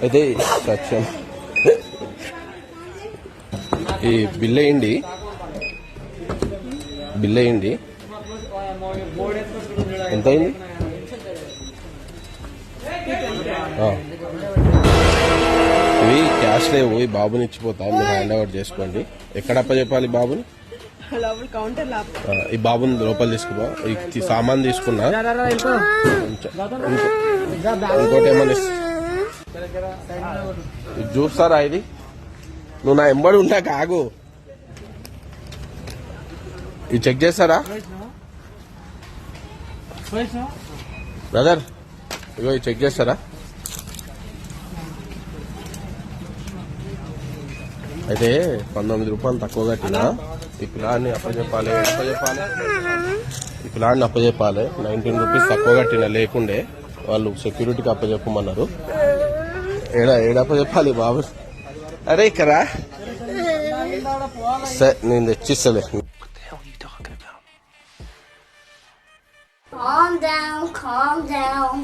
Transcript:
అయితే సత్యం ఈ బిల్ వేయండి, బిల్ వేయండి. ఎంత అయింది? ఇవి క్యాష్ లేవు, ఈ బాబుని ఇచ్చిపోతా, మీరు హ్యాండ్ ఓవర్ చేసుకోండి. ఎక్కడ అప్పచెప్పాలి బాబుని? ఈ బాబుని లోపల తీసుకుపో. ఈ సామాన్ తీసుకున్నా, ఇంకోటి ఏమన్నా చూస్తారా? ఇది నువ్వు నా ఎంబడి ఉంటాక ఆగు. ఇది చెక్ చేస్తారా బ్రదర్? ఇగో ఇది చెక్ చేస్తారా? అయితే 19 రూపాయలు తక్కువ కట్టినా ఈ పిల్లాన్ని అప్పచెప్పాలి, ఈ పిల్లాన్ని అప్పచెప్పాలి. 19 రూపీస్ తక్కువ కట్టిన లేకుండే వాళ్ళు సెక్యూరిటీకి అప్పచెప్పమన్నారు. ఏడప్పచెప్పాలి బాబు? అరే ఇక్కడ సరే నేను తెచ్చిస్తలే. Calm down, calm down.